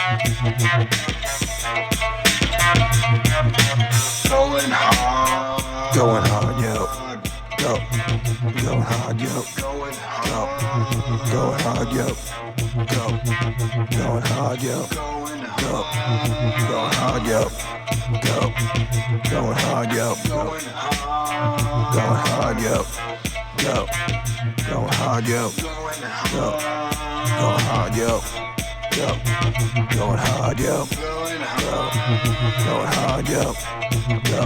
Going hard. Going hard, yo. Go. Going hard, yo. Going Go. hard. Going hard, yo. Go. Going hard, yo. Going Go. hard. Going hard, yo. Go. Going hard, yo. Go. Going hard. Going hard, yo. Go. Going hard, yo. Going Go. hard. Going hard, yo. Go. Going hard, yo. Going Go. hard. Going hard, yo. Go.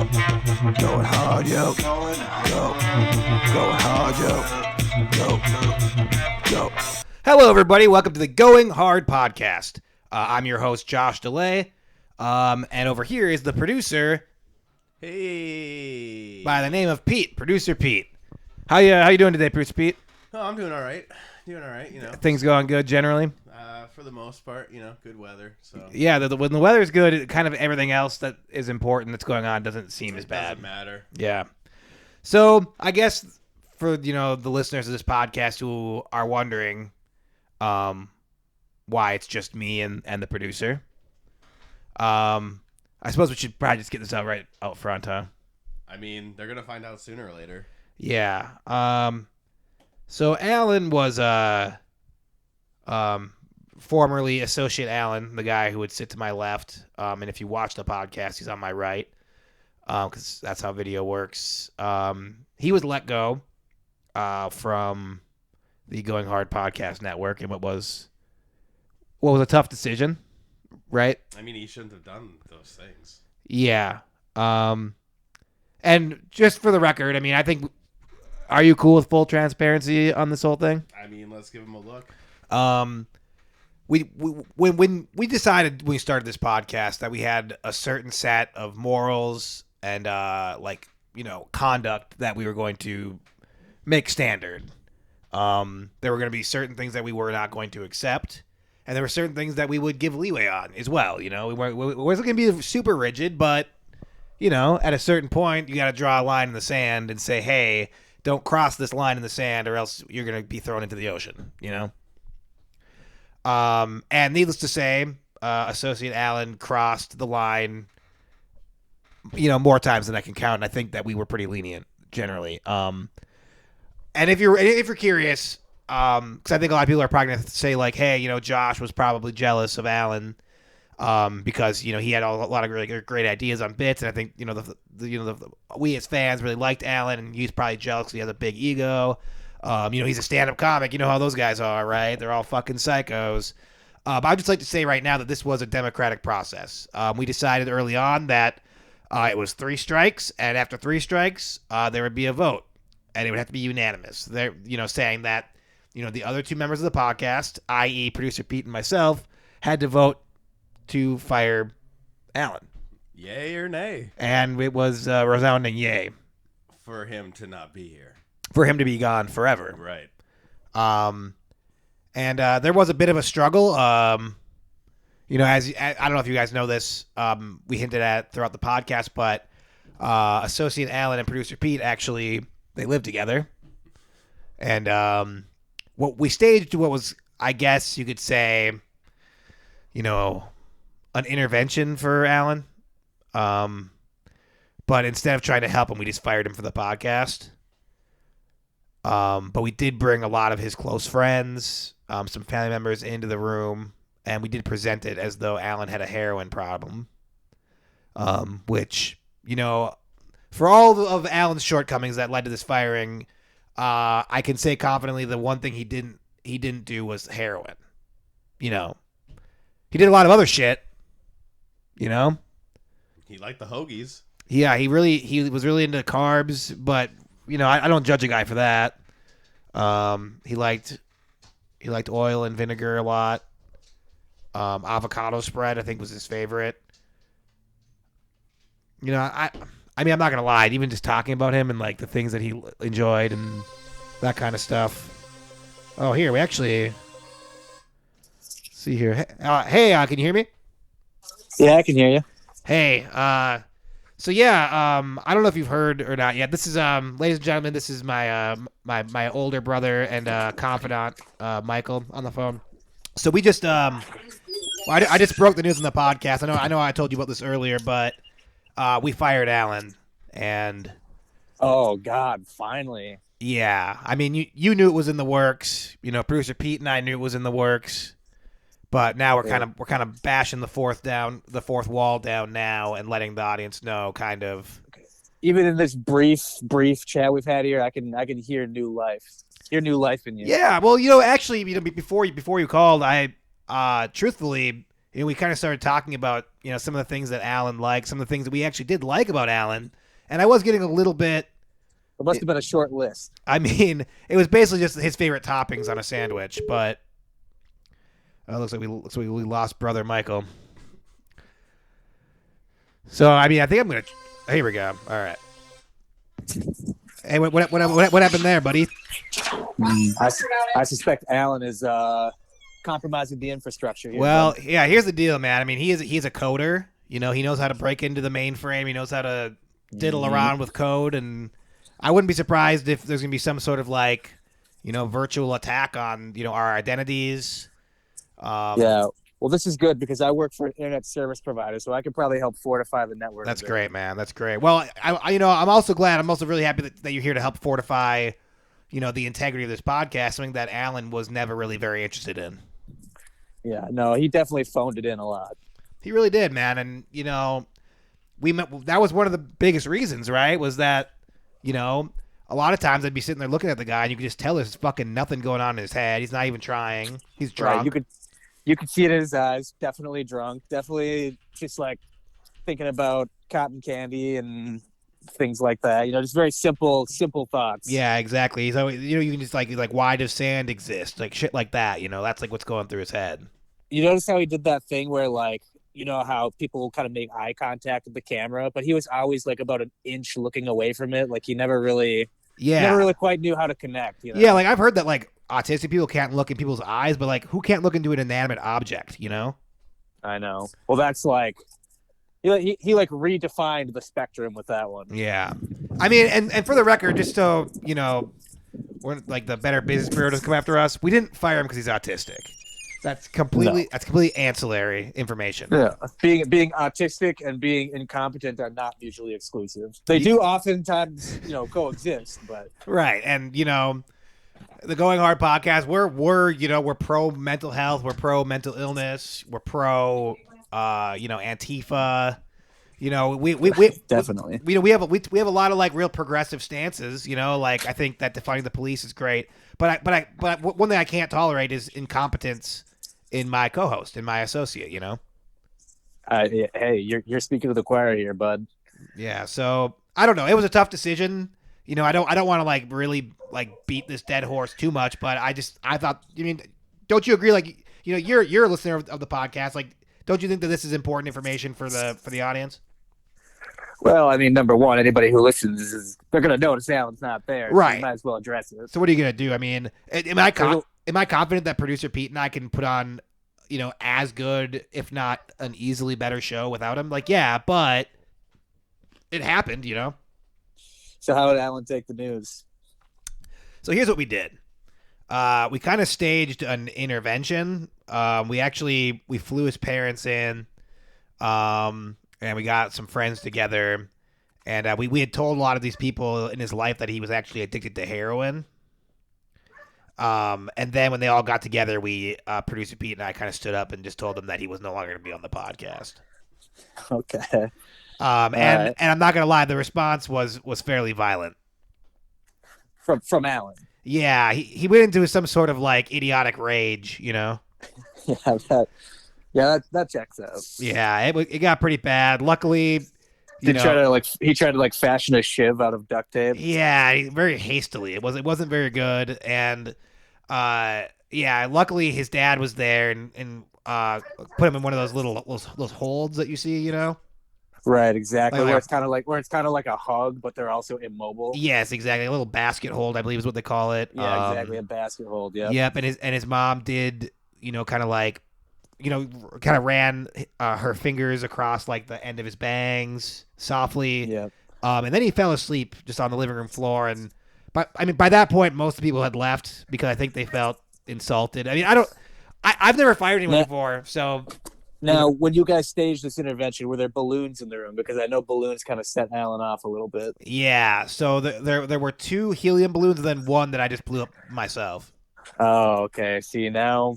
Going hard, yo. Going Go. hard. Going hard, yo. Go. Go. Hello, everybody. Welcome to the Going Hard podcast. I'm your host, Josh DeLay. And over here is the producer Hey. by the name of Pete, Producer Pete. How you doing today, Producer Pete? Oh, I'm doing all right. Doing all right, you know. Things going good generally? For the most part, you know, good weather. So Yeah, when the weather's good, kind of everything else that is important that's going on doesn't seem as it bad. doesn't matter. Yeah. So I guess for the listeners of this podcast who are wondering why it's just me and the producer, I suppose we should probably just get this out out front, huh? I mean, they're gonna find out sooner or later. Yeah. So Alan was formerly Associate Alan, the guy who would sit to my left. And if you watch the podcast, he's on my right. Because that's how video works. He was let go from the Going Hard Podcast Network, and what was a tough decision, right? I mean, he shouldn't have done those things. Yeah. And just for the record, I mean, I think, are you cool with full transparency on this whole thing? I mean, let's give him a look. When we decided when we started this podcast that we had a certain set of morals and conduct that we were going to make standard. There were going to be certain things that we were not going to accept, and there were certain things that we would give leeway on as well. We wasn't going to be super rigid, but at a certain point, you got to draw a line in the sand and say, hey, don't cross this line in the sand, or else you're going to be thrown into the ocean. And needless to say, Associate Alan crossed the line, more times than I can count. And I think that we were pretty lenient generally. And if you're curious, because I think a lot of people are probably going to say like, hey, Josh was probably jealous of Alan, because he had a lot of really great ideas on bits, and I think we as fans really liked Alan, and he's probably jealous because he has a big ego. He's a stand-up comic. You know how those guys are, right? They're all fucking psychos. But I'd just like to say right now that this was a democratic process. We decided early on that it was 3 strikes, and after 3 strikes, there would be a vote, and it would have to be unanimous. They're, saying that, the other 2 members of the podcast, i.e. Producer Pete and myself, had to vote to fire Alan. Yay or nay? And it was a resounding yay. For him to not be here. For him to be gone forever. Right. And there was a bit of a struggle. As I don't know if you guys know this, we hinted at throughout the podcast, but Associate Alan and Producer Pete actually, they live together. And what we staged, what was, I guess you could say, an intervention for Alan. But instead of trying to help him, we just fired him for the podcast. But we did bring a lot of his close friends, some family members into the room, and we did present it as though Alan had a heroin problem. Which, for all of Alan's shortcomings that led to this firing, I can say confidently the one thing he didn't do was heroin. He did a lot of other shit. He liked the hoagies. Yeah, he was really into carbs, but I don't judge a guy for that. He liked oil and vinegar a lot. Avocado spread, I think, was his favorite. I mean, I'm not gonna lie. Even just talking about him and like the things that he enjoyed and that kind of stuff. Oh, here we actually see here. Hey, can you hear me? Yeah, I can hear you. Hey, so yeah, I don't know if you've heard or not yet. This is, ladies and gentlemen, this is my my older brother and confidant, Michael, on the phone. So we just Well, I just broke the news on the podcast. I know I told you about this earlier, but we fired Alan, and Oh God, finally. yeah, I mean you knew it was in the works. You know, producer Pete and I knew it was in the works, but now we're kind of bashing the fourth wall down now, and letting the audience know kind of. Even in this brief chat we've had here, I can hear new life. Hear new life in you. Yeah, well, actually, before you called, I truthfully, we kind of started talking about some of the things that Alan liked, some of the things that we actually did like about Alan, and I was getting a little bit. It must have been a short list. I mean, it was basically just his favorite toppings on a sandwich, but looks like we lost brother Michael. So I mean, I think I'm gonna. Here we go. All right. Hey, what happened there, buddy? I suspect Alan is compromising the infrastructure here. Well, yeah. Here's the deal, man. I mean, he's a coder. He knows how to break into the mainframe. He knows how to diddle around with code, and I wouldn't be surprised if there's gonna be some sort of virtual attack on our identities. Yeah. Well, this is good because I work for an internet service provider, so I could probably help fortify the network. That's great, man. That's great. Well, I'm also glad. I'm also really happy that you're here to help fortify, the integrity of this podcast. Something that Alan was never really very interested in. Yeah. No, he definitely phoned it in a lot. He really did, man. And we met. That was one of the biggest reasons, right? Was that a lot of times I'd be sitting there looking at the guy, and you could just tell there's fucking nothing going on in his head. He's not even trying. He's drunk. Right, you could see it in his eyes. Definitely drunk. Definitely just thinking about cotton candy and things like that. Just very simple thoughts. Yeah, exactly. He's always, you can just why does sand exist? Shit like that. That's what's going through his head. You notice how he did that thing where how people kind of make eye contact with the camera, but he was always about an inch looking away from it. He never really quite knew how to connect. Yeah, I've heard that autistic people can't look in people's eyes, but who can't look into an inanimate object? I know. Well, that's he redefined the spectrum with that one. Yeah, I mean, and for the record, just so we're the Better Business Bureau doesn't come after us. We didn't fire him because he's autistic. That's completely ancillary information. Yeah, being autistic and being incompetent are not mutually exclusive. They do oftentimes, coexist, but right. And the Going Hard podcast, we're pro mental health, we're pro mental illness, we're pro Antifa. We definitely. We have a lot of real progressive stances. I think that defunding the police is great, but one thing I can't tolerate is incompetence in my co-host, in my associate. Hey, you're speaking to the choir here, bud. Yeah. So I don't know. It was a tough decision. I don't want to really beat this dead horse too much, but I thought. I mean, don't you agree? You're a listener of the podcast. Don't you think that this is important information for the audience? Well, I mean, number one, anybody who listens they're going to notice Alan's not there. Right. So you might as well address it. So what are you going to do? I mean, am I confident that producer Pete and I can put on, as good, if not an easily better show without him? Yeah, but it happened, So how did Alan take the news? So here's what we did. We kind of staged an intervention. We flew his parents in, and we got some friends together, and we had told a lot of these people in his life that he was actually addicted to heroin. And then when they all got together, producer Pete and I kind of stood up and just told them that he was no longer going to be on the podcast. Okay. And I'm not going to lie, the response was fairly violent. From Alan. Yeah, he went into some sort of idiotic rage, Yeah, that checks out. Yeah, it got pretty bad. Luckily, he tried to fashion a shiv out of duct tape. Yeah, very hastily. It wasn't very good, and luckily his dad was there and put him in one of those holds that you see, Right, exactly. Where it's kind of like a hug, but they're also immobile. Yes, exactly. A little basket hold, I believe, is what they call it. Yeah, exactly. A basket hold. Yeah. Yep. And his mom did, kind of ran her fingers across the end of his bangs softly. Yeah. And then he fell asleep just on the living room floor. And by that point, most of the people had left because I think they felt insulted. I mean, I've never fired anyone before, so Now, when you guys staged this intervention, were there balloons in the room? Because I know balloons kind of set Alan off a little bit. Yeah, so there were 2 helium balloons and then 1 that I just blew up myself. Oh, okay. See, now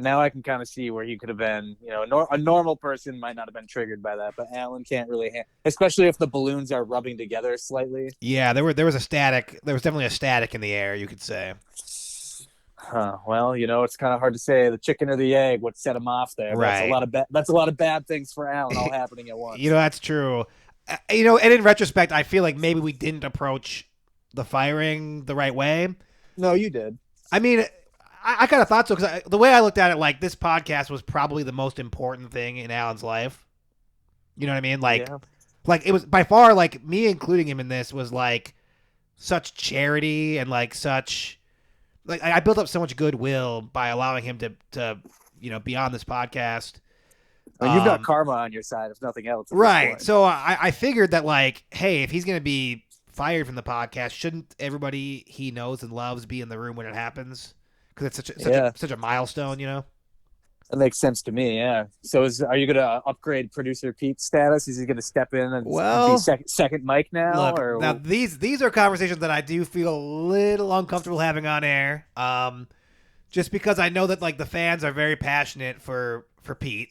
I can kind of see where he could have been. A normal person might not have been triggered by that, but Alan can't really, especially if the balloons are rubbing together slightly. Yeah, there was a static. There was definitely a static in the air, you could say. Huh. Well, it's kind of hard to say the chicken or the egg what set him off there. Right. That's a lot of bad things for Alan all happening at once. That's true. And in retrospect, I feel like maybe we didn't approach the firing the right way. No, you did. I mean, I kind of thought so because the way I looked at it, like this podcast was probably the most important thing in Alan's life. You know what I mean? Like it was by far, like me including him in this was like such charity and like such. Like I built up so much goodwill by allowing him to be on this podcast. Well, you've got karma on your side, if nothing else. Right. So I figured that like, hey, if he's gonna be fired from the podcast, shouldn't everybody he knows and loves be in the room when it happens? Because it's such a milestone, That makes sense to me, yeah. So are you going to upgrade producer Pete's status? Is he going to step in and be second mic now? Look, now these are conversations that I do feel a little uncomfortable having on air. Just because I know that like the fans are very passionate for Pete.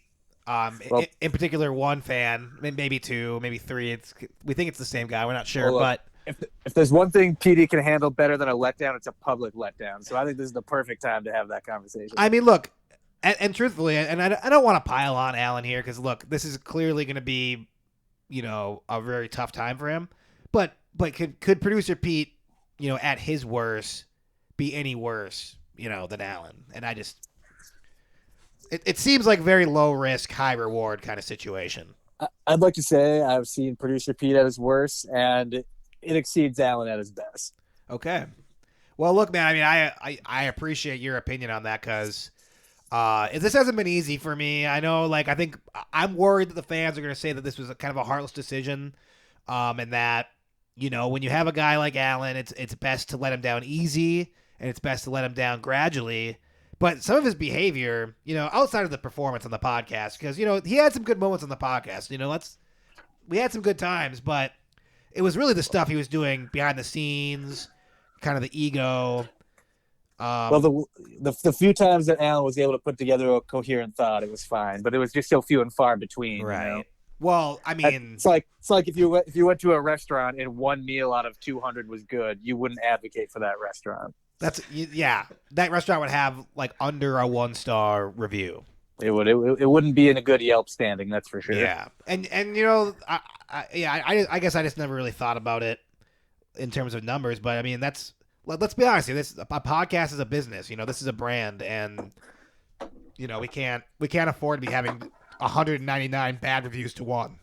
In particular, one fan, maybe 2, maybe 3. We think it's the same guy. We're not sure, but. If there's one thing PD can handle better than a letdown, it's a public letdown. So I think this is the perfect time to have that conversation. I mean, look, and truthfully, and I don't want to pile on Alan here because, look, this is clearly going to be, a very tough time for him. But could producer Pete, at his worst, be any worse, than Alan? And I just, it seems like very low risk, high reward kind of situation. I'd like to say I've seen producer Pete at his worst, and it exceeds Alan at his best. Okay. Well, look, man, I mean, I appreciate your opinion on that because this hasn't been easy for me. I know, like, I think I'm worried that the fans are going to say that this was kind of a heartless decision and that, when you have a guy like Alan, it's best to let him down easy and it's best to let him down gradually. But some of his behavior, outside of the performance on the podcast, because, he had some good moments on the podcast. We had some good times, but it was really the stuff he was doing behind the scenes, kind of the ego. Well, the few times that Alan was able to put together a coherent thought, it was fine, but it was just so few and far between. Right. Well, I mean, it's like if you went to a restaurant and one meal out of 200 was good, you wouldn't advocate for that restaurant. That restaurant would have like under a 1-star review. It wouldn't be in a good Yelp standing, that's for sure. Yeah, and I guess I just never really thought about it in terms of numbers, but I mean let's be honest here. A podcast is a business. This is a brand, and we can't afford to be having 199 bad reviews to 1.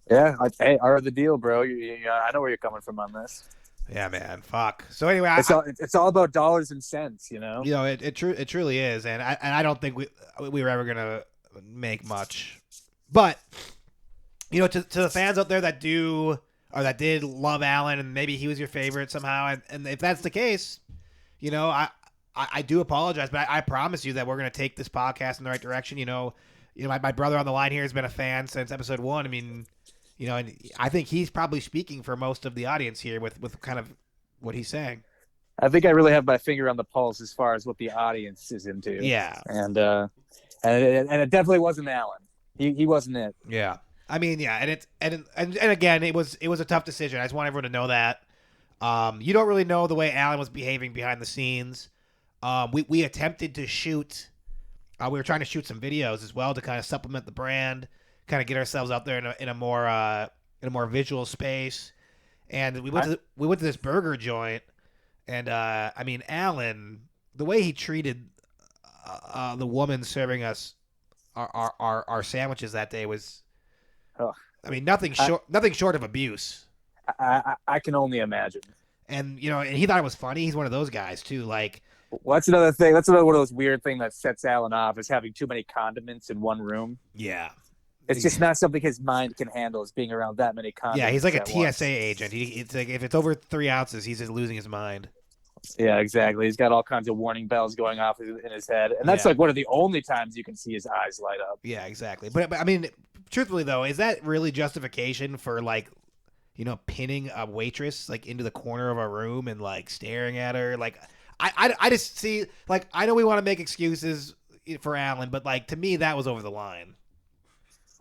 Yeah, hey, are the deal, bro. I know where you're coming from on this. Yeah, man. Fuck. So anyway, it's all about dollars and cents, It truly is, and I don't think we were ever gonna make much, but to the fans out there that do or that did love Alan and maybe he was your favorite somehow, and if that's the case, I do apologize, but I promise you that we're gonna take this podcast in the right direction. My brother on the line here has been a fan since episode 1. I mean. And I think he's probably speaking for most of the audience here with kind of what he's saying. I think I really have my finger on the pulse as far as what the audience is into. Yeah, and it definitely wasn't Alan. He wasn't it. Yeah, I mean, yeah, and again, it was a tough decision. I just want everyone to know that. You don't really know the way Alan was behaving behind the scenes. We attempted to shoot. We were trying to shoot some videos as well to kind of supplement the brand. Kind of get ourselves out there in a more visual space, and we went to this burger joint, and I mean Alan, the way he treated the woman serving us our sandwiches that day was, I mean nothing short of abuse. I can only imagine. And and he thought it was funny. He's one of those guys too. Like, well, that's another thing. That's another one of those weird things that sets Alan off is having too many condiments in one room. Yeah. It's just not something his mind can handle, is being around that many condiments. Yeah, he's like a TSA agent. It's like if it's over 3 ounces, he's just losing his mind. Yeah, exactly. He's got all kinds of warning bells going off in his head, and that's Yeah. like one of the only times you can see his eyes light up. Yeah, exactly. But I mean, truthfully though, is that really justification for like, pinning a waitress like into the corner of a room and like staring at her? Like, I just see, like, I know we want to make excuses for Alan, but like to me that was over the line.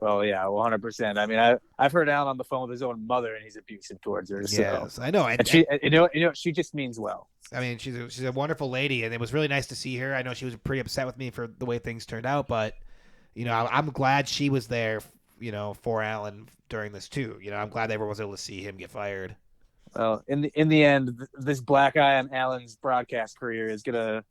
Well, yeah, 100%. I mean, I've heard Alan on the phone with his own mother, and he's abusive towards her. So. Yes, I know. And she, she just means well. I mean, she's a wonderful lady, and it was really nice to see her. I know she was pretty upset with me for the way things turned out, but I'm glad she was there, for Alan during this too. I'm glad everyone was able to see him get fired. Well, in the end, this black eye on Alan's broadcast career is gonna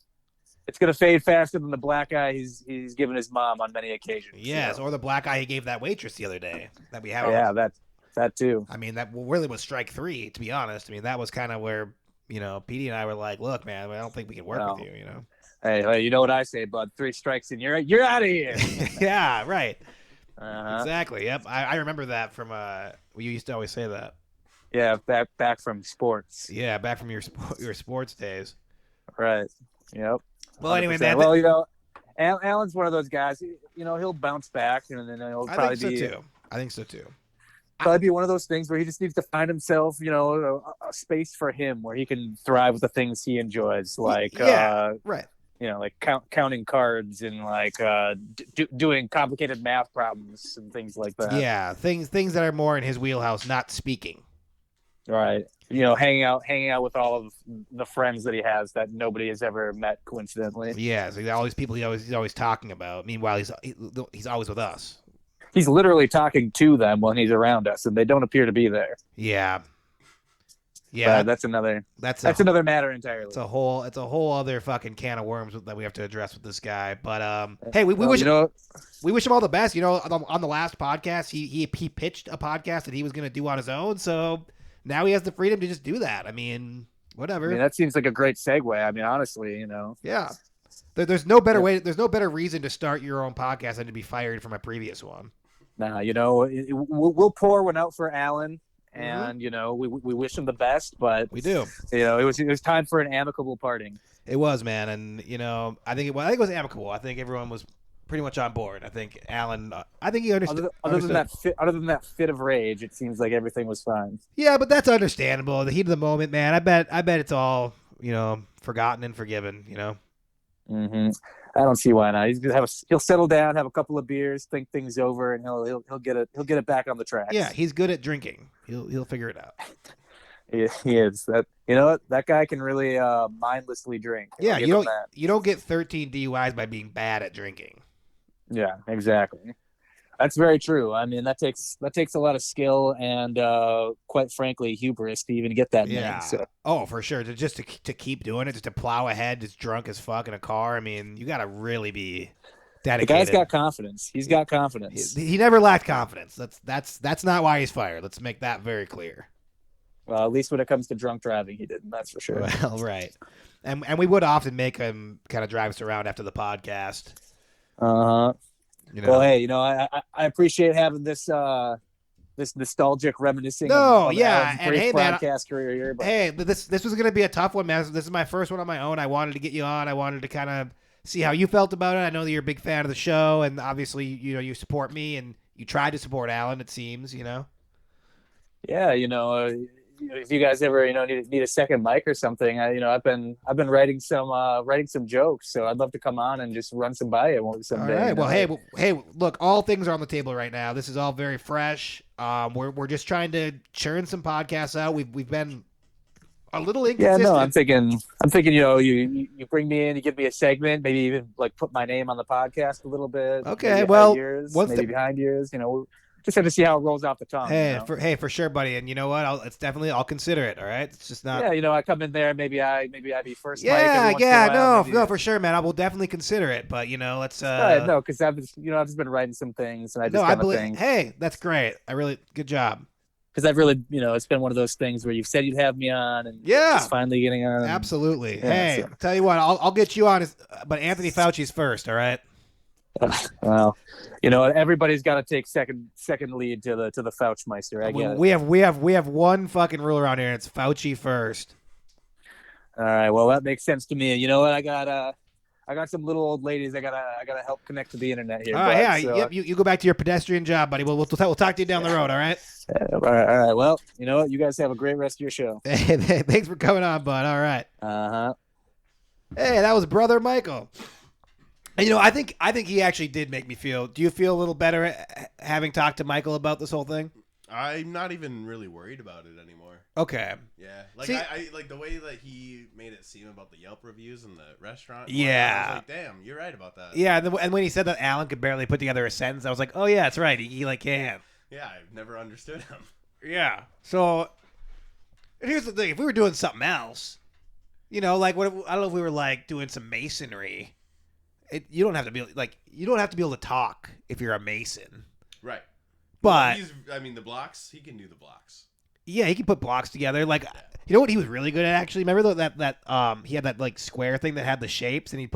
fade faster than the black eye he's given his mom on many occasions. Yes, or the black eye he gave that waitress the other day that we have. Yeah, that too. I mean, that really was strike 3, to be honest. I mean, that was kind of where Petey and I were like, "Look, man, I don't think we can work with you." Hey, you know what I say, bud? 3 strikes and you're out of here. Yeah, right. Uh-huh. Exactly. Yep. I remember that from you used to always say that. Yeah, back from sports. Yeah, back from your sports days. Right. Yep. Well, 100%. anyway, man. Well, Alan's one of those guys. He'll bounce back, and then he'll probably I think so too. Probably be one of those things where he just needs to find himself, a space for him where he can thrive with the things he enjoys, like right. Like counting cards and like doing complicated math problems and things like that. Yeah, things that are more in his wheelhouse, not speaking. Right. Hanging out with all of the friends that he has that nobody has ever met coincidentally. Yeah, so all these people he's always talking about. Meanwhile, he's always with us. He's literally talking to them when he's around us, and they don't appear to be there. Yeah. Yeah, that's another matter entirely. It's a whole other fucking can of worms that we have to address with this guy. But hey, we wish him all the best. On the last podcast, he pitched a podcast that he was going to do on his own, so now he has the freedom to just do that. I mean, whatever. I mean, that seems like a great segue. I mean, honestly, Yeah. There's no better way. There's no better reason to start your own podcast than to be fired from a previous one. Nah, we'll pour one out for Alan. And we wish him the best, but we do. It was time for an amicable parting. It was, man, and I think it was amicable. I think everyone was pretty much on board. I think Alan. I think he understood. Other than that fit of rage, it seems like everything was fine. Yeah, but that's understandable. The heat of the moment, man. I bet it's all forgotten and forgiven. Mm-hmm. I don't see why not. He'll settle down, have a couple of beers, think things over, and he'll get it back on the tracks. Yeah, he's good at drinking. He'll figure it out. He is. That guy can really mindlessly drink. Yeah, you don't get 13 DUIs by being bad at drinking. Yeah, exactly. That's very true. I mean, that takes a lot of skill and, quite frankly, hubris to even get that. Yeah. So. Oh, for sure. To keep doing it, just to plow ahead, just drunk as fuck in a car. I mean, you got to really be dedicated. The guy's got confidence. He's got confidence. He never lacked confidence. That's not why he's fired. Let's make that very clear. Well, at least when it comes to drunk driving, he didn't. That's for sure. Well, right. And we would often make him kind of drive us around after the podcast. Uh-huh. Well, hey, I appreciate having this nostalgic reminiscing. And hey, man, broadcast career here. But... Hey, this was going to be a tough one, man. This is my first one on my own. I wanted to get you on. I wanted to kind of see how you felt about it. I know that you're a big fan of the show, and obviously, you support me, and you tried to support Alan. It seems, Yeah, if you guys ever need a second mic or something, I've been writing some jokes, so I'd love to come on and just run some by you someday. All right. Well, hey, look, all things are on the table right now. This is all very fresh. We're just trying to churn some podcasts out. We've been a little inconsistent. Yeah, no, I'm thinking, you bring me in, you give me a segment, maybe even like put my name on the podcast a little bit. Okay, well, behind yours, just have to see how it rolls off the tongue. Hey, for sure, buddy. And you know what? I'll consider it. All right. It's just not. Yeah, I come in there. Maybe I be first. Yeah. No, for sure, man. I will definitely consider it. But let's. No, because I've just been writing some things, and I believe. Hey, that's great. Good job. Because I've really, it's been one of those things where you've said you'd have me on, and just finally getting on. Absolutely. Hey, tell you what, I'll get you on, but Anthony Fauci's first. All right. Well, everybody's got to take second lead to the Fauchmeister. I get it. We have one fucking rule around here, and it's Fauci first. All right. Well, that makes sense to me. You know what? I got some little old ladies. I gotta help connect to the internet here. All right, bud, yeah, so, yep. You go back to your pedestrian job, buddy. We'll talk to you down the road. All right. all right. Well, you know what? You guys have a great rest of your show. Hey, thanks for coming on, bud. All right. Uh-huh. Hey, that was brother Michael. And I think he actually did make me feel. Do you feel a little better having talked to Michael about this whole thing? I'm not even really worried about it anymore. Okay. Yeah, like See, I like the way that he made it seem about the Yelp reviews in the restaurant. Yeah. I was like, damn, you're right about that. Yeah, and when he said that Alan could barely put together a sentence, I was like, oh yeah, that's right. He like can. Yeah, I've never understood him. Yeah. So here's the thing: if we were doing something else, like what I don't know if we were like doing some masonry. You don't have to be able to talk if you're a mason. Right. But the blocks. He can do the blocks. Yeah, he can put blocks together. Like, you know what he was really good at actually? Remember that he had that like square thing that had the shapes, and he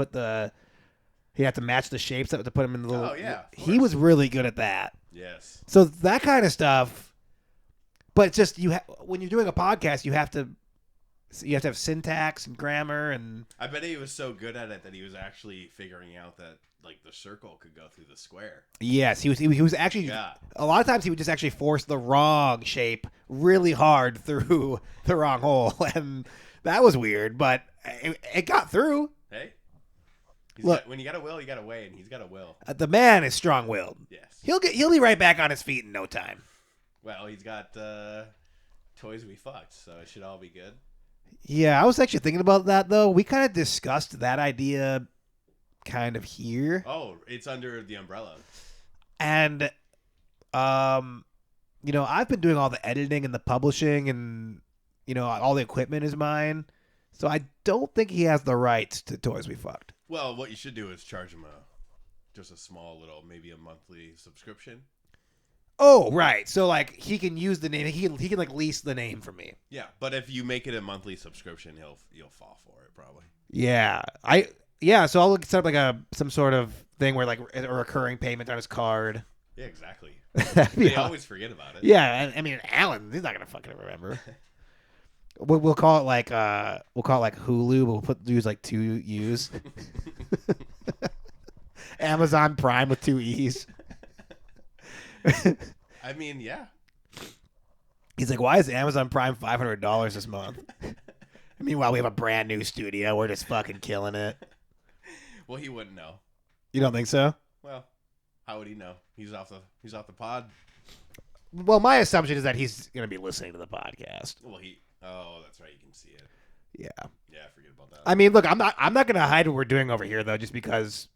had to match the shapes to put them in the little. Oh yeah. He was really good at that. Yes. So that kind of stuff. But it's just when you're doing a podcast, you have to have syntax and grammar, and I bet he was so good at it that he was actually figuring out that like the circle could go through the square. Yes, he was actually. Yeah. A lot of times he would just actually force the wrong shape really hard through the wrong hole, and that was weird. But it got through. Hey, Look, when you got a will, you got a way, and he's got a will. The man is strong-willed. Yes. He'll be right back on his feet in no time. Well, he's got toys we fucked, so it should all be good. Yeah, I was actually thinking about that though. We kind of discussed that idea kind of here. Oh, it's under the umbrella. And I've been doing all the editing and the publishing, and all the equipment is mine. So I don't think he has the rights to Toys We Fucked. Well, what you should do is charge him just a small little, maybe a monthly subscription. Oh, right. So like he can use the name. He can like lease the name from me. Yeah, but if you make it a monthly subscription, you'll fall for it probably. Yeah. So I'll set up like some sort of thing where like a recurring payment on his card. Yeah, exactly. They They always forget about it. Yeah, I mean Alan, he's not gonna fucking remember. We'll call it like Hulu, but we'll use like 2 U's. Amazon Prime with 2 E's. I mean, yeah. He's like, why is Amazon Prime $500 this month? Meanwhile, we have a brand new studio. We're just fucking killing it. Well, he wouldn't know. You don't think so? Well, how would he know? He's off the pod. Well, my assumption is that he's gonna be listening to the podcast. Well, oh, that's right. You can see it. Yeah. Yeah, forget about that. I mean, look, I'm not gonna hide what we're doing over here though, just because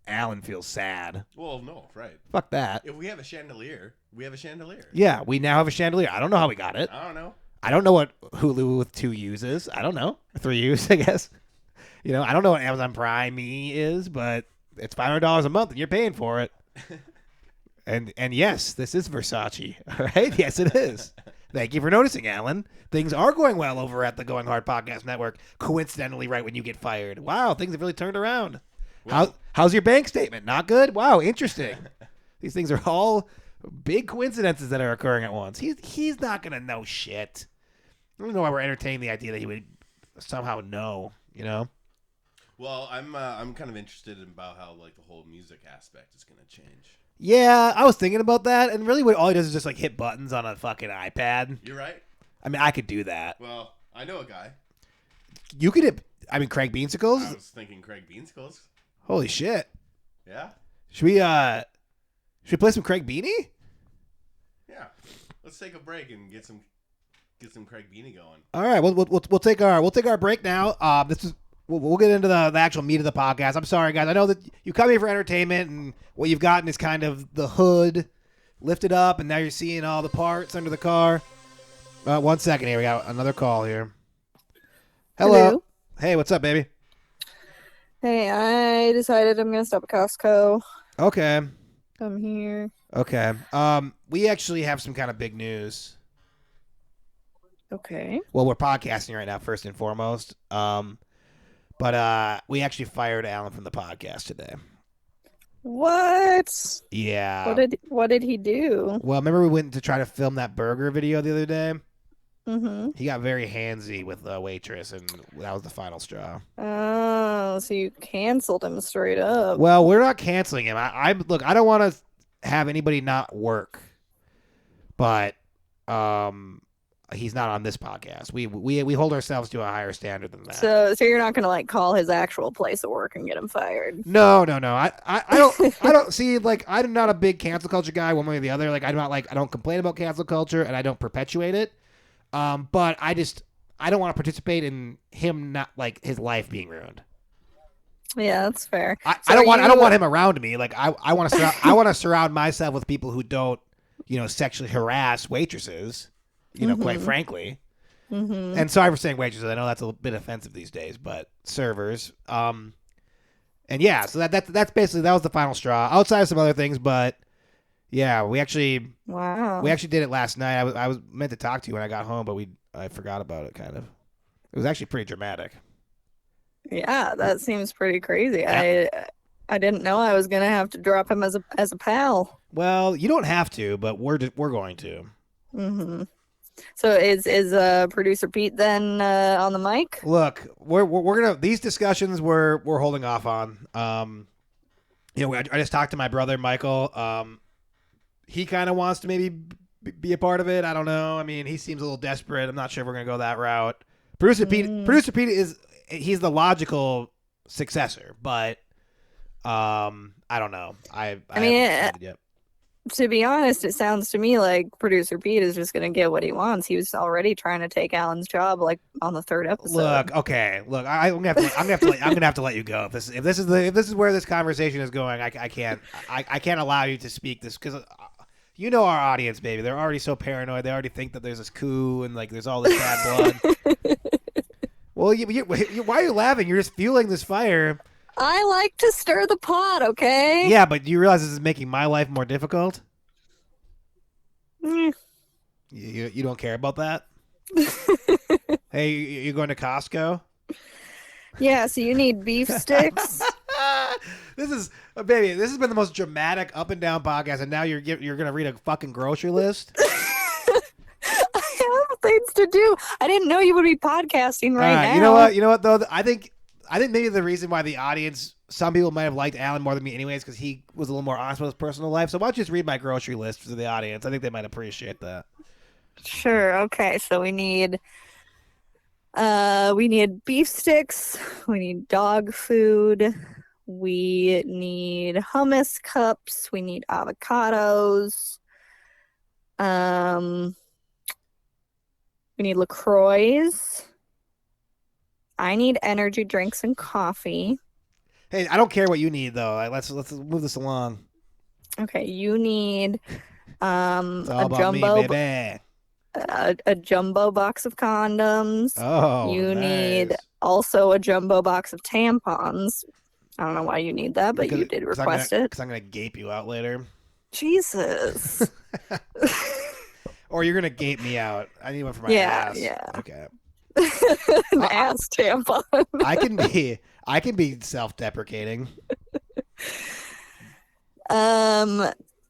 Alan feels sad. Well, no, right. Fuck that. If we have a chandelier, we have a chandelier. Yeah, we now have a chandelier. I don't know how we got it. I don't know. I don't know what Hulu with 2 U's is. I don't know. 3 U's, I guess. I don't know what Amazon Prime is, but it's $500 a month and you're paying for it. And yes, this is Versace. All right? Yes, it is. Thank you for noticing, Alan. Things are going well over at the Going Hard Podcast Network. Coincidentally, right when you get fired. Wow, things have really turned around. Well, How's your bank statement? Not good? Wow, interesting. These things are all big coincidences that are occurring at once. He's not going to know shit. I don't know why we're entertaining the idea that he would somehow know, Well, I'm kind of interested about how like the whole music aspect is going to change. Yeah, I was thinking about that, and really what all he does is just like hit buttons on a fucking iPad. You're right. I mean, I could do that. Well, I know a guy. You could hit, Craig Beansicles? I was thinking Craig Beansicles. Holy shit. Yeah? Should we play some Craig Beanie? Yeah. Let's take a break and get some Craig Beanie going. All right, we'll take our break now. We'll get into the actual meat of the podcast. I'm sorry, guys. I know that you come here for entertainment, and what you've gotten is kind of the hood lifted up, and now you're seeing all the parts under the car. 1 second here. We got another call here. Hello. Hey, what's up, baby? Hey, I decided I'm gonna stop at Costco. Okay. Come here. Okay. We actually have some kind of big news. Okay. Well, we're podcasting right now, first and foremost. But we actually fired Alan from the podcast today. What? Yeah. What did he do? Well, remember we went to try to film that burger video the other day? Mm-hmm. He got very handsy with the waitress, and that was the final straw. Oh, so you canceled him straight up. Well, we're not canceling him. I look. I don't want to have anybody not work, but he's not on this podcast. We hold ourselves to a higher standard than that. So you're not gonna like call his actual place of work and get him fired? No. I don't see, like, I'm not a big cancel culture guy one way or the other. Like, I don't complain about cancel culture and I don't perpetuate it. But I don't want to participate in him not, like, his life being ruined. Yeah, that's fair. I don't want him around me. Like, I want to surround myself with people who don't, sexually harass waitresses. Quite frankly. Mm-hmm. And sorry for saying waitresses. I know that's a bit offensive these days, but servers. And yeah, so that's basically, that was the final straw. Outside of some other things, but yeah, we actually did it last night. I was meant to talk to you when I got home, but I forgot about it. Kind of. It was actually pretty dramatic. Yeah, that seems pretty crazy. Yeah. I didn't know I was gonna have to drop him as a pal. Well, you don't have to, but we're going to. Mm-hmm. So is producer Pete then on the mic? Look, we're gonna, these discussions we're holding off on. I just talked to my brother Michael. He kind of wants to maybe be a part of it. I don't know. I mean, he seems a little desperate. I'm not sure if we're gonna go that route. Producer Pete he's the logical successor, but I don't know. I mean, haven't decided yet. To be honest, it sounds to me like producer Pete is just going to get what he wants. He was already trying to take Alan's job, like on the 3rd episode. Look, I'm gonna have to let you go. If this is where this conversation is going, I can't allow you to speak this, because our audience, baby. They're already so paranoid. They already think that there's this coup and like there's all this bad blood. Well, why are you laughing? You're just fueling this fire. I like to stir the pot, okay? Yeah, but do you realize this is making my life more difficult? Mm. You don't care about that? Hey, you going to Costco? Yeah, so you need beef sticks. This has been the most dramatic up and down podcast, and now you're gonna read a fucking grocery list. I have things to do. I didn't know you would be podcasting right now. You know what though? I think maybe the reason why the audience, some people might have liked Alan more than me anyways, because he was a little more honest with his personal life. So why don't you just read my grocery list to the audience? I think they might appreciate that. Sure. Okay. So we need beef sticks. We need dog food. We need hummus cups. We need avocados. We need LaCroix. I need energy drinks and coffee. Hey, I don't care what you need though. Let's move this along. Okay, you need It's all a about jumbo me, baby. a jumbo box of condoms. Oh, You nice. need also a jumbo box of tampons. I don't know why you need that, but you did request it. Because I'm gonna gape you out later. Jesus. Or you're gonna gape me out. I need one for my Yeah, ass. yeah. Okay. An ass tampon. I can be self-deprecating.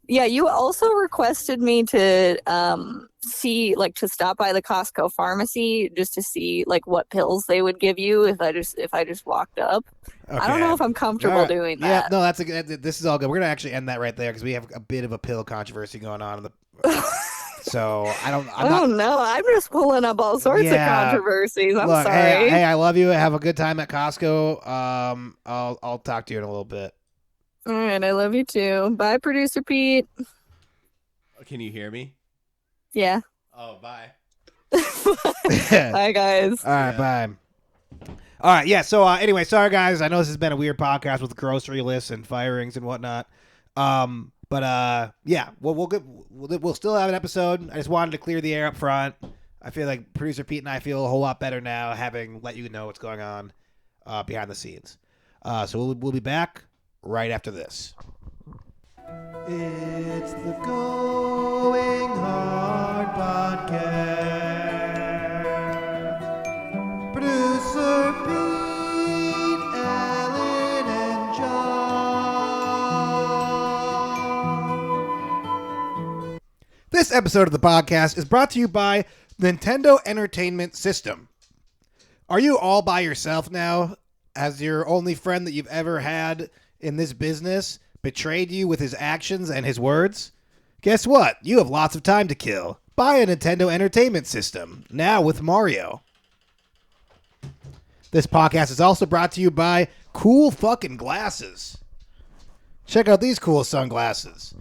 Yeah, you also requested me to to stop by the Costco pharmacy just to see like what pills they would give you if I just walked up. Okay. I don't know if I'm comfortable doing that. Yeah, no, this is all good. We're gonna actually end that right there because we have a bit of a pill controversy going on in the. So I'm just pulling up all sorts of controversies. I'm look, sorry. Hey, I love you. Have a good time at Costco. I'll talk to you in a little bit. All right, I love you too. Bye, producer Pete. Can you hear me? Yeah. Oh, bye. Bye, guys. All right, bye. All right, yeah. So anyway, sorry guys. I know this has been a weird podcast with grocery lists and firings and whatnot. But yeah, we'll still have an episode. I just wanted to clear the air up front. I feel like producer Pete and I feel a whole lot better now, having let you know what's going on behind the scenes. So we'll be back right after this. It's the Going Hard Podcast. Producer Pete, Alan, and John. This episode of the podcast is brought to you by Nintendo Entertainment System. Are you all by yourself now? Has your only friend that you've ever had in this business betrayed you with his actions and his words? Guess what? You have lots of time to kill. Buy a Nintendo Entertainment System, now with Mario. This podcast is also brought to you by Cool Fucking Glasses. Check out these cool sunglasses.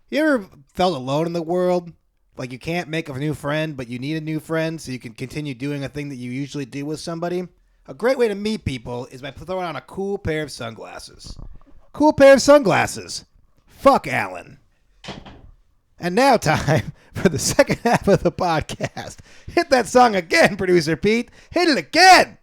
You ever felt alone in the world? Like you can't make a new friend, but you need a new friend so you can continue doing a thing that you usually do with somebody? A great way to meet people is by throwing on a cool pair of sunglasses. Cool pair of sunglasses. Fuck Alan. And now time for the second half of the podcast. Hit that song again, Producer Pete. Hit it again.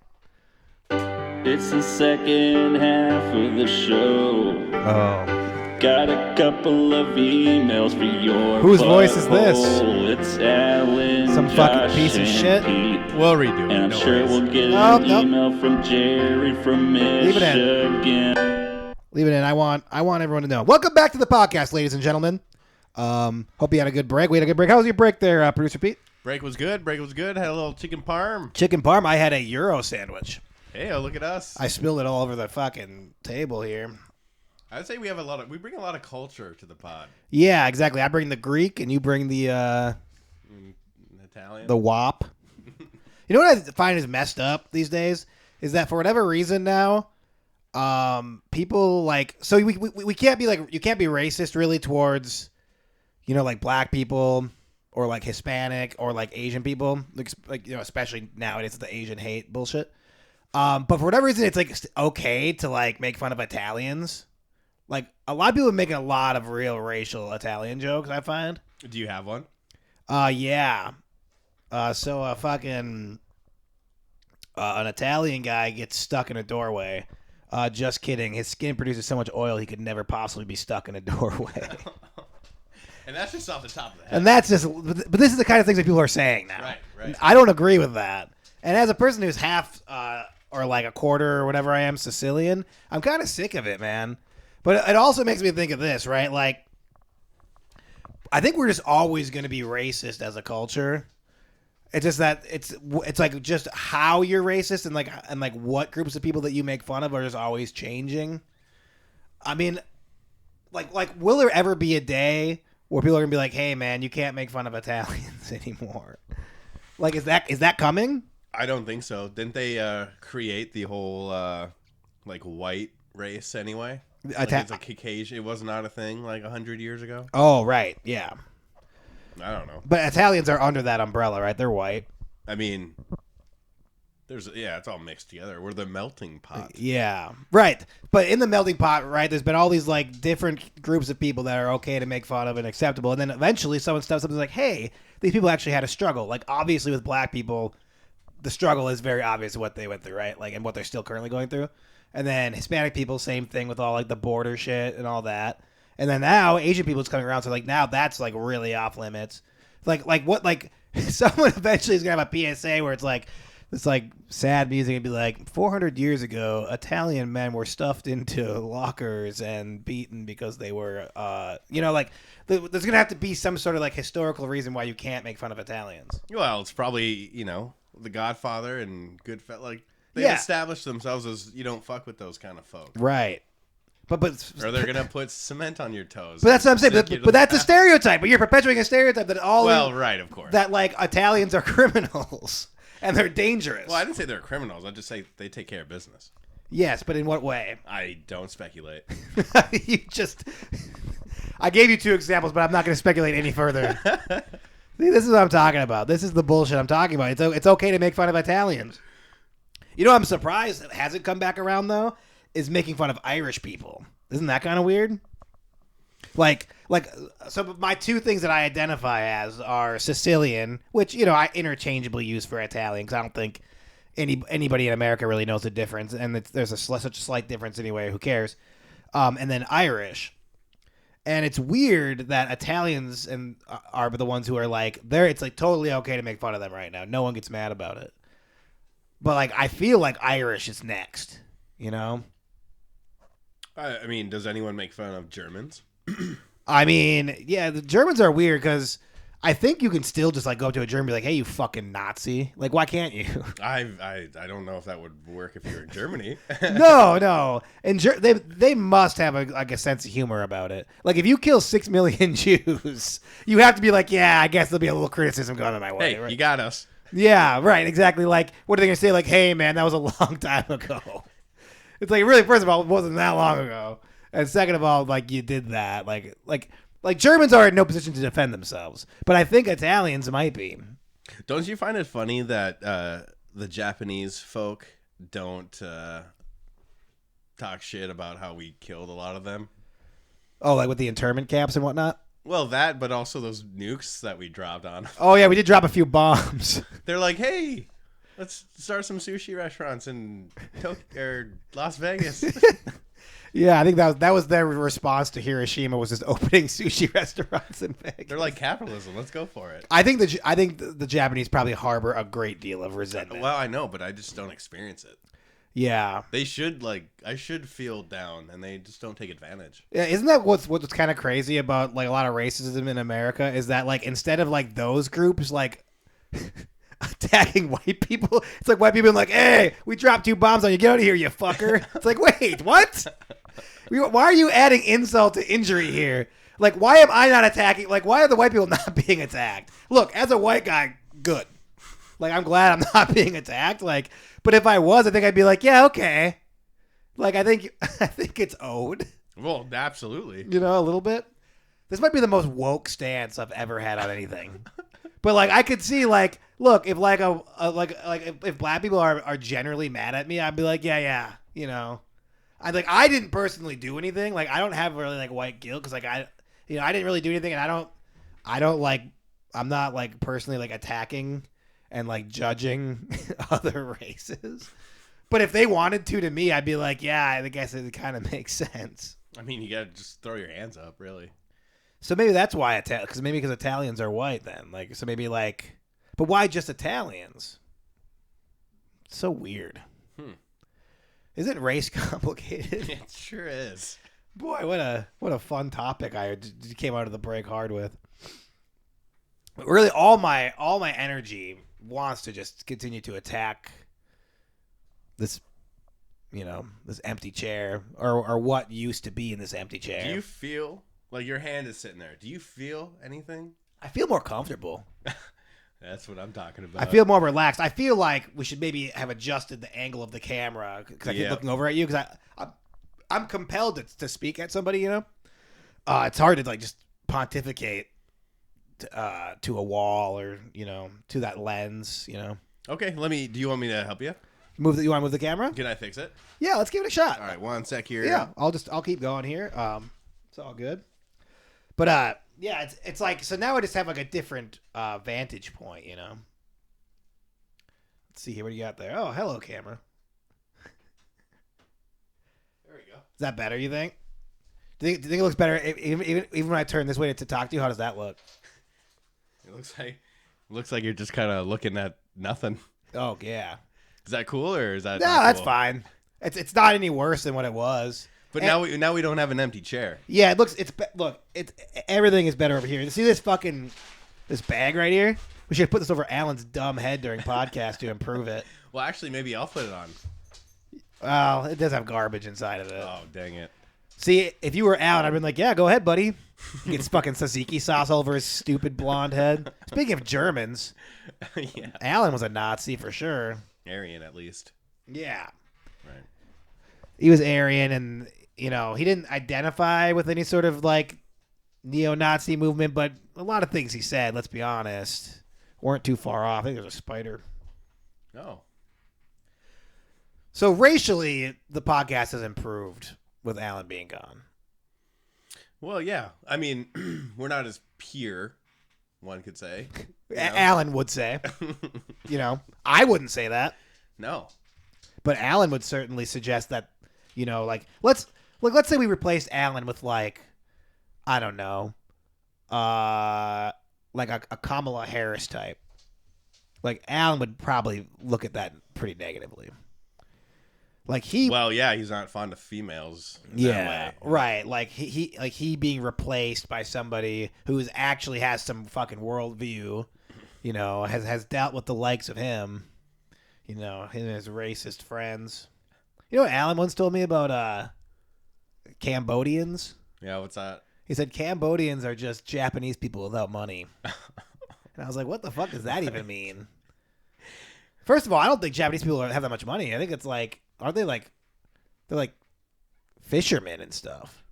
It's the second half of the show. Oh. Got a couple of emails for your Whose voice is this? butthole. It's Alan, Some fucking Josh, piece of and shit. Pete. We'll redo it. And I'm no sure worries. we'll get Nope, an nope. email from Jerry from Leave it in. Michigan. Leave it in. I want everyone to know. Welcome back to the podcast, ladies and gentlemen. Hope you had a good break. We had a good break. How was your break there, Producer Pete? Break was good. Had a little chicken parm. Chicken parm. I had a Euro sandwich. Hey, look at us. I spilled it all over the fucking table here. I'd say we bring a lot of culture to the pod. Yeah, exactly. I bring the Greek, and you bring the Italian. the WAP. You know what I find is messed up these days is that for whatever reason now, people like we can't be like you can't be racist really towards, like black people or like Hispanic or like Asian people, like especially nowadays the Asian hate bullshit. But for whatever reason, it's like okay to like make fun of Italians. Like a lot of people are making a lot of real racial Italian jokes. I find. Do you have one? Yeah. So an Italian guy gets stuck in a doorway. Just kidding. His skin produces so much oil he could never possibly be stuck in a doorway. And that's just off the top of the head. And that's just. But this is the kind of things that people are saying now. Right. I don't agree with that. And as a person who's half or like a quarter or whatever I am Sicilian, I'm kind of sick of it, man. But it also makes me think of this, right? Like, I think we're just always going to be racist as a culture. It's just that it's like just how you're racist and like what groups of people that you make fun of are just always changing. I mean, like will there ever be a day where people are gonna be like, "Hey, man, you can't make fun of Italians anymore"? Like, is that coming? I don't think so. Didn't they create the whole like white race anyway? It's like Caucasian. It was not a thing like 100 years ago. Oh, right, yeah. I don't know. But Italians are under that umbrella, right? They're white. I mean, it's all mixed together. We're the melting pot. Yeah, right. But in the melting pot, right, there's been all these like different groups of people that are okay to make fun of and acceptable. And then eventually someone steps up and is like, hey, these people actually had a struggle. Like, obviously with black people, the struggle is very obvious what they went through, right? Like, and what they're still currently going through. And then Hispanic people, same thing with all like the border shit and all that. And then now Asian people's coming around, so like now that's like really off limits. Like what like someone eventually is gonna have a PSA where it's like this like sad music and be like 400 years ago Italian men were stuffed into lockers and beaten because they were like there's gonna have to be some sort of like historical reason why you can't make fun of Italians. Well, it's probably The Godfather and Goodfellas. Like they've established themselves as you don't fuck with those kind of folk, right? But or they're gonna put cement on your toes. But that's what I'm saying. But that's a stereotype. But you're perpetuating a stereotype that right, of course. That like Italians are criminals and they're dangerous. Well, I didn't say they're criminals. I just say they take care of business. Yes, but in what way? I don't speculate. I gave you two examples, but I'm not going to speculate any further. See, this is what I'm talking about. This is the bullshit I'm talking about. It's okay to make fun of Italians. You know, I'm surprised it hasn't come back around though. Is making fun of Irish people. Isn't that kind of weird? So my two things that I identify as are Sicilian, which, I interchangeably use for Italian because I don't think anybody in America really knows the difference. And there's such a slight difference anyway. Who cares? And then Irish. And it's weird that Italians are the ones who are like, it's like totally okay to make fun of them right now. No one gets mad about it. But like, I feel like Irish is next, I mean, does anyone make fun of Germans? I mean, yeah, the Germans are weird because I think you can still just like go up to a German and be like, "Hey, you fucking Nazi!" Like, why can't you? I don't know if that would work if you're in Germany. No. And they must have a sense of humor about it. Like, if you kill 6 million Jews, you have to be like, "Yeah, I guess there'll be a little criticism coming my way." Hey, right? you got us. Yeah, right. Exactly. Like, what are they gonna say? Like, "Hey, man, that was a long time ago." It's like, really, first of all, it wasn't that long ago, and second of all, like, you did that. Like Germans are in no position to defend themselves, but I think Italians might be. Don't you find it funny that the Japanese folk don't talk shit about how we killed a lot of them? Oh, like with the internment camps and whatnot? Well, that, but also those nukes that we dropped on them. Oh, yeah, we did drop a few bombs. They're like, hey, let's start some sushi restaurants in Las Vegas. Yeah, I think that was their response to Hiroshima, was just opening sushi restaurants in Vegas. They're like, capitalism, let's go for it. I think the Japanese probably harbor a great deal of resentment. Well, I know, but I just don't experience it. Yeah. They should, I should feel down, and they just don't take advantage. Yeah, isn't that what's kind of crazy about like a lot of racism in America is that like instead of like those groups like attacking white people, it's like white people being like, "Hey, we dropped 2 bombs on you. Get out of here, you fucker." It's like, wait, what? Why are you adding insult to injury here? Like, why am I not attacking? Like, why are the white people not being attacked? Look, as a white guy, good. Like, I'm glad I'm not being attacked. Like, but if I was, I think I'd be like, yeah, okay. Like, I think it's owed. Well, absolutely. You know, a little bit. This might be the most woke stance I've ever had on anything. But like, I could see like, look, if like if black people are generally mad at me, I'd be like, yeah, you know. I didn't personally do anything. Like, I don't have really like white guilt because like I didn't really do anything, and I don't like, I'm not like personally like attacking and like judging other races. But if they wanted to me, I'd be like, yeah, I guess it kind of makes sense. I mean, you gotta just throw your hands up, really. So maybe that's why because Italians are white then. Like, so maybe like, but why just Italians? It's so weird. Isn't race complicated? It sure is. Boy, what a fun topic I came out of the break hard with. But really, all my energy wants to just continue to attack this, this empty chair or what used to be in this empty chair. Do you feel like your hand is sitting there? Do you feel anything? I feel more comfortable. That's what I'm talking about. I feel more relaxed. I feel like we should maybe have adjusted the angle of the camera because I keep looking over at you because I'm compelled to speak at somebody. It's hard to like just pontificate to a wall or to that lens. Okay, do you want me to help you? You want to move the camera? Can I fix it? Yeah, let's give it a shot. All right, one sec here. Yeah, I'll keep going here. It's all good. But yeah, it's like, so now I just have like a different vantage point, Let's see here. What do you got there? Oh, hello, camera. There we go. Is that better, you think? Do you think it looks better even when I turn this way to talk to you? How does that look? It looks like you're just kind of looking at nothing. Oh, yeah. Is that cool or is that No, not that's cool? fine. It's not any worse than what it was. But now we don't have an empty chair. Yeah, everything is better over here. See this bag right here? We should put this over Alan's dumb head during podcast to improve it. Well, actually, maybe I'll put it on. Well, it does have garbage inside of it. Oh, dang it. See, if you were Alan, I'd been like, yeah, go ahead, buddy. He gets fucking tzatziki sauce all over his stupid blonde head. Speaking of Germans, yeah, Alan was a Nazi for sure. Aryan, at least. Yeah. Right. He was Aryan, and he didn't identify with any sort of like neo-Nazi movement, but a lot of things he said, let's be honest, weren't too far off. I think there's a spider. Oh. So racially, the podcast has improved with Alan being gone. Well, yeah. I mean, we're not as pure, one could say. Alan would say. I wouldn't say that. No. But Alan would certainly suggest that, let's say we replaced Alan with like, I don't know, like a Kamala Harris type. Like Alan would probably look at that pretty negatively. Like he. Well, yeah, he's not fond of females. Yeah, right. Like he being replaced by somebody who actually has some fucking worldview. You know, has dealt with the likes of him. You know, him and his racist friends. You know what Alan once told me about Cambodians? Yeah, what's that? He said Cambodians are just Japanese people without money. And I was like, what the fuck does that even mean? First of all, I don't think Japanese people have that much money. I think it's like, aren't they like, they're like fishermen and stuff.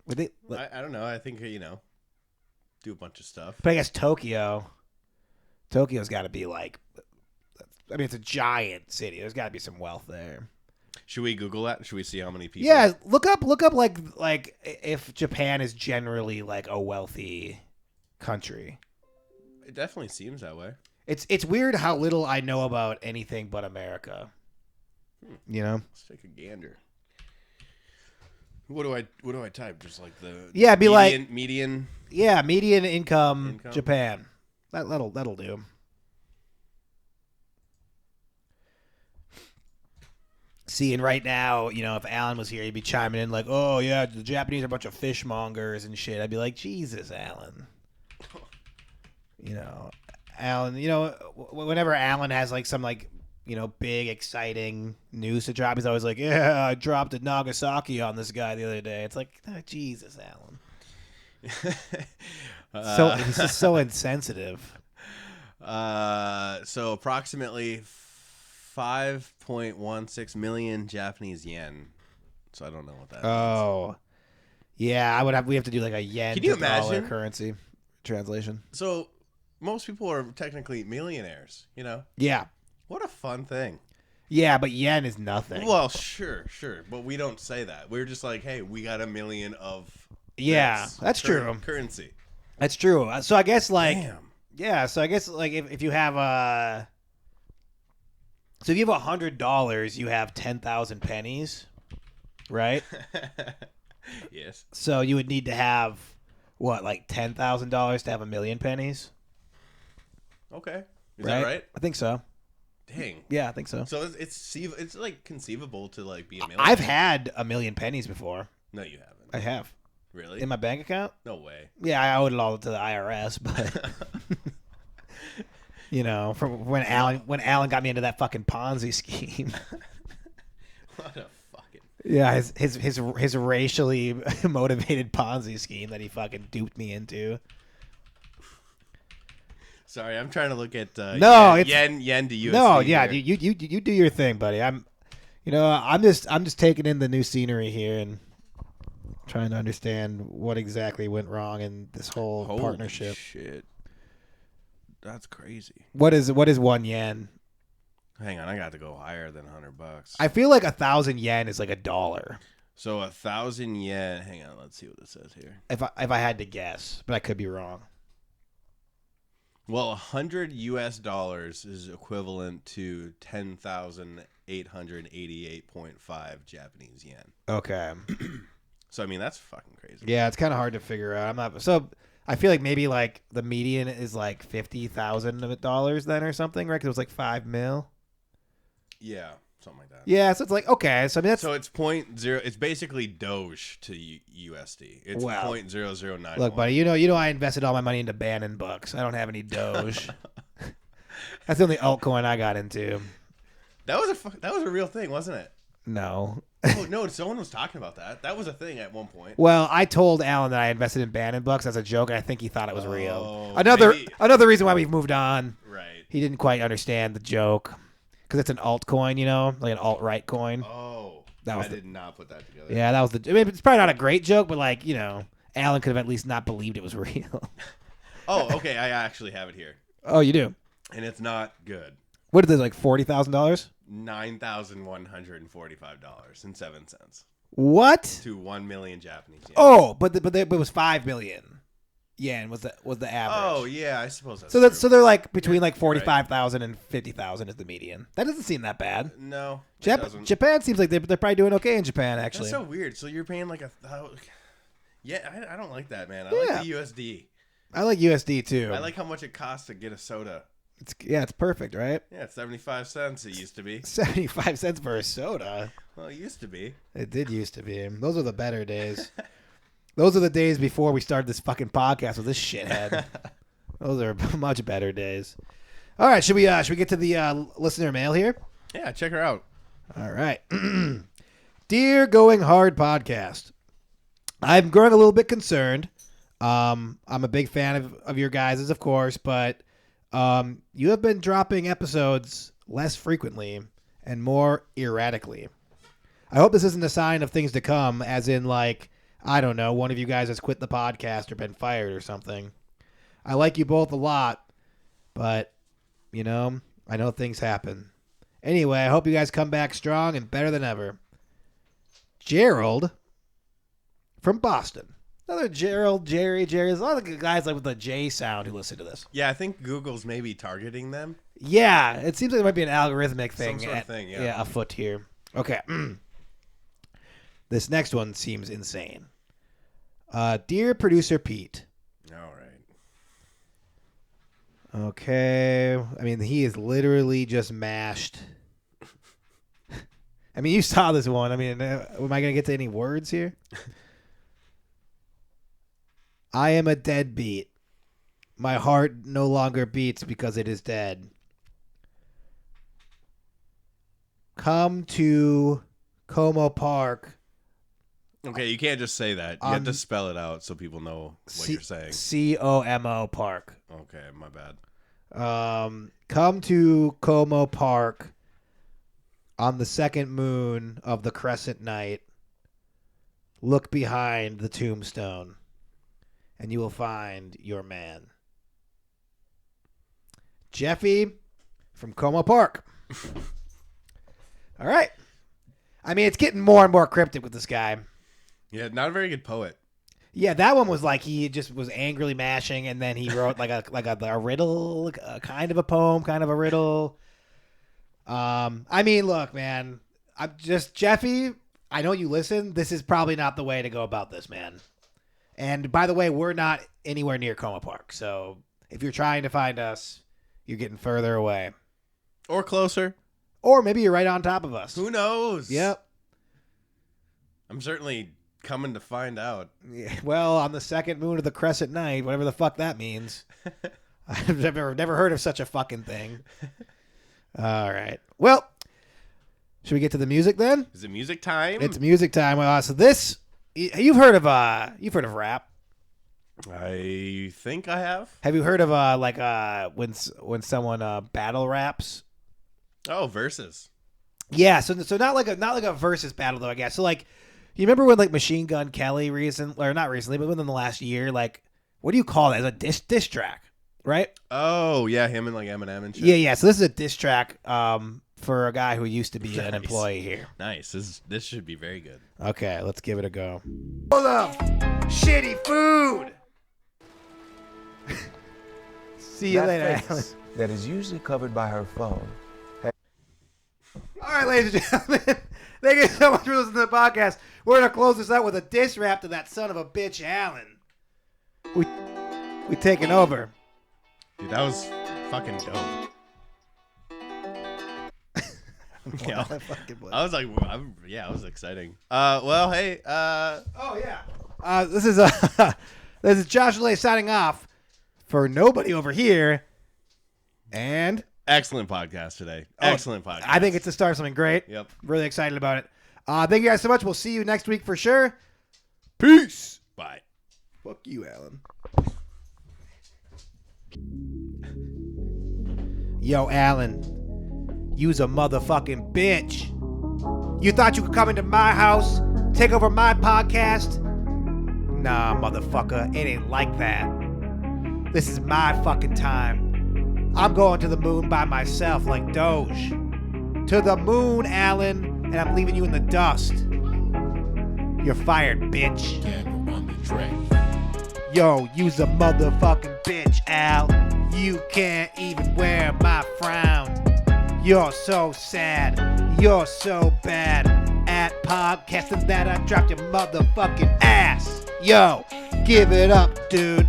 Would they? Like, I don't know. I think, you know, do a bunch of stuff. But I guess Tokyo's got to be like, I mean, it's a giant city. There's got to be some wealth there. Should we Google that? Should we see how many people? Yeah, look up like if Japan is generally like a wealthy country. It definitely seems that way. It's weird how little I know about anything but America. You know? Let's take a gander. What do I type? Just like the median. Yeah, median income Japan. That'll do. See, and right now, you know, if Alan was here, he'd be chiming in like, "Oh yeah, the Japanese are a bunch of fishmongers and shit." I'd be like, "Jesus, Alan." You know, Alan. You know, whenever Alan has like some like, you know, big exciting news to drop, he's always like, "Yeah, I dropped a Nagasaki on this guy the other day." It's like, oh, Jesus, Alan. So he's just so insensitive. So approximately 5.16 million Japanese yen. So I don't know what that means. Oh, yeah. We have to do like a yen Can you to dollar imagine? currency translation. So most people are technically millionaires, you know? Yeah. What a fun thing. Yeah, but yen is nothing. Well, sure. But we don't say that. We're just like, hey, we got 1 million of that's true. Currency. That's true. So I guess like, Damn. yeah. So I guess like if you have so if you have $100, you have 10,000 pennies, right? Yes. So you would need to have what, like $10,000 to have 1 million pennies? Okay. Is that right? I think so. Dang. Yeah, I think so. So it's like conceivable to like be a millionaire. I've had 1 million pennies before. No, you haven't. I have. Really? In my bank account? No way. Yeah, I owed it all to the IRS, but you know, from when Alan got me into that fucking Ponzi scheme. What a fucking. Yeah, his racially motivated Ponzi scheme that he fucking duped me into. Sorry, I'm trying to look at yen to USD. No, yeah, here. you do your thing, buddy. I'm just taking in the new scenery here and trying to understand what exactly went wrong in this whole Holy partnership. Shit, that's crazy. What is 1 yen? Hang on, I got to go higher than $100. I feel like 1,000 yen is like $1. So 1,000 yen. Hang on, let's see what it says here. If I had to guess, but I could be wrong. Well, $100 is equivalent to 10,888.5 Japanese yen. Okay. So I mean, that's fucking crazy. Yeah, it's kind of hard to figure out. I feel like maybe like the median is like $50,000 then or something, right? Because it was like 5 mil. Yeah, something like that. Yeah, so it's like okay. So I mean that's it's 0.0. It's basically Doge to USD. It's 0.009. Look, buddy, you know I invested all my money into Bannon bucks. I don't have any Doge. That's the only altcoin I got into. That was a real thing, wasn't it? No. Oh no, someone was talking about that. That was a thing at one point. Well, I told Alan that I invested in Bannon bucks as a joke, and I think he thought it was real. Maybe. Another reason why we've moved on. Right. He didn't quite understand the joke because it's an altcoin, you know, like an alt-right coin. Oh, I did not put that together. Yeah, that was I mean, it's probably not a great joke, but like, you know, Alan could have at least not believed it was real. Oh, okay. I actually have it here. Oh, you do? And it's not good. What is it, like $40,000? $9,145.07 What? to 1 million Japanese yen. Oh, but it was 5 million yen was the average. Oh yeah, I suppose that's so true. they're like between like 45,000 and 50,000 is the median. That doesn't seem that bad. No, it doesn't. Japan seems like they're probably doing okay in Japan actually. That's so weird. So you're paying like yeah, I don't like that, man. I like the USD. I like USD too. I like how much it costs to get a soda. It's perfect, right? Yeah, it's 75 cents. It used to be. 75 cents for a soda. Well, it used to be. It did used to be. Those are the better days. Those are the days before we started this fucking podcast with this shithead. Those are much better days. All right, should we get to the listener mail here? Yeah, check her out. All right. Dear Going Hard Podcast, I'm growing a little bit concerned. I'm a big fan of your guys', of course, but you have been dropping episodes less frequently and more erratically. I hope this isn't a sign of things to come, as in, like, I don't know, one of you guys has quit the podcast or been fired or something. I like you both a lot, but, you know, I know things happen. Anyway, I hope you guys come back strong and better than ever. Gerald from Boston. Another Gerald, Jerry. There's a lot of guys like with the J sound who listen to this. Yeah, I think Google's maybe targeting them. Yeah, it seems like it might be an algorithmic thing. Some sort of thing, yeah. Afoot here. Okay. This next one seems insane. Dear Producer Pete. All right. Okay. I mean, he is literally just mashed. I mean, you saw this one. I mean, am I going to get to any words here? I am a deadbeat. My heart no longer beats because it is dead. Come to Como Park. Okay, you can't just say that. You have to spell it out so people know what you're saying. COMO Park. Okay, my bad. Come to Como Park on the second moon of the crescent night. Look behind the tombstone, and you will find your man. Jeffy from Como Park. All right. I mean, it's getting more and more cryptic with this guy. Yeah, not a very good poet. Yeah, that one was like he just was angrily mashing, and then he wrote like a riddle, kind of a poem, kind of a riddle. I mean, look, man, I'm just Jeffy. I know you listen. This is probably not the way to go about this, man. And by the way, we're not anywhere near Como Park, so if you're trying to find us, you're getting further away, Or closer. or maybe you're right on top of us. Who knows? Yep. I'm certainly coming to find out. Yeah, well, on the second moon of the crescent night, whatever the fuck that means. I've never heard of such a fucking thing. All right. Well, should we get to the music then? Is it music time? It's music time. So this, you've heard of rap? I think I have. Have you heard of when someone battle raps? Oh, verses. Yeah. So not like a versus battle though, I guess. So like, you remember when like Machine Gun Kelly not recently, but within the last year, like, what do you call that? It's a diss track, right? Oh yeah, him and like Eminem and shit. Yeah. So this is a diss track for a guy who used to be an employee here. Nice. This should be very good. Okay, let's give it a go. Full of shitty food. See you later, Alan. That is usually covered by her phone. All right, ladies and gentlemen, thank you so much for listening to the podcast. We're gonna close this out with a diss rap to that son of a bitch, Alan. We taking over. Dude, that was fucking dope. Yeah, I was like, it was exciting. Well, hey. Oh yeah. This is Josh Lay signing off for nobody over here, and Excellent podcast today. Excellent podcast. I think it's the start of something great. Yep. Really excited about it. Thank you guys so much. We'll see you next week for sure. Peace. Bye. Fuck you, Alan. Yo, Alan, you's a motherfucking bitch. You thought you could come into my house, take over my podcast? Nah, motherfucker, it ain't like that. This is my fucking time. I'm going to the moon by myself like Doge. To the moon, Alan, and I'm leaving you in the dust. You're fired, bitch. Yo, you's a motherfucking bitch, Al. You can't even wear my frown. You're so sad. You're so bad at podcasting that I dropped your motherfucking ass. Yo, give it up, dude.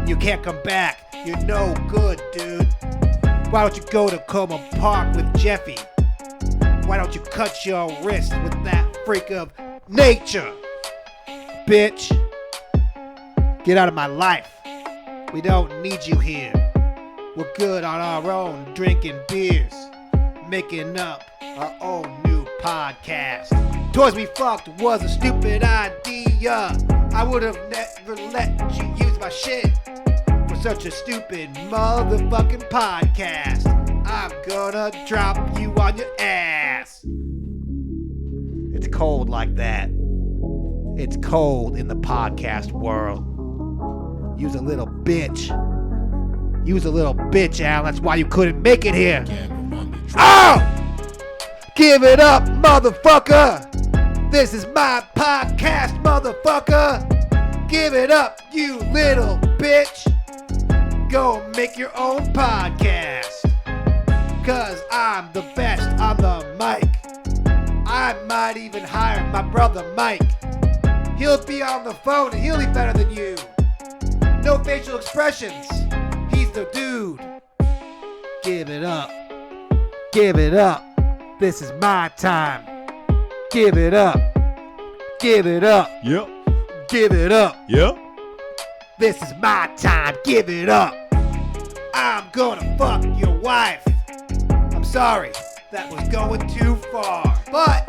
You can't come back. You're no good, dude. Why don't you go to Como Park with Jeffy? Why don't you cut your wrist with that freak of nature? Bitch, get out of my life. We don't need you here. We're good on our own, drinking beers, making up our own new podcast. Toys We Fucked was a stupid idea. I would have never let you use my shit for such a stupid motherfucking podcast. I'm gonna drop you on your ass. It's cold like that. It's cold in the podcast world. Use a little bitch. Use a little bitch, Al. That's why you couldn't make it here. Oh! Give it up, motherfucker. This is my podcast, motherfucker. Give it up, you little bitch. Go make your own podcast. Cause I'm the best on the mic. I might even hire my brother Mike. He'll be on the phone and he'll be better than you. No facial expressions. He's the dude. Give it up. Give it up. This is my time. Give it up. Give it up. Yep. Give it up. Yep. This is my time. Give it up. I'm gonna fuck your wife. I'm sorry. That was going too far. But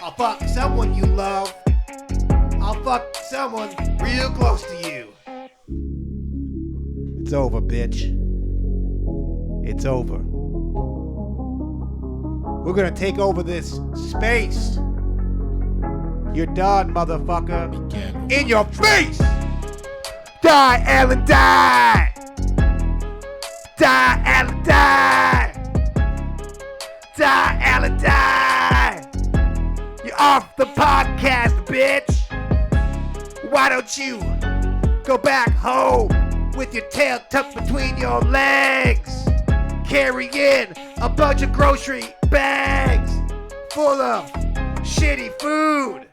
I'll fuck someone you love. I'll fuck someone real close to you. It's over, bitch. It's over. We're gonna take over this space. You're done, motherfucker. In your face! Die, Alan, die! Die, Alan, die! Die, Alan, die! You're off the podcast, bitch! Why don't you go back home with your tail tucked between your legs, carrying a bunch of grocery bags full of shitty food?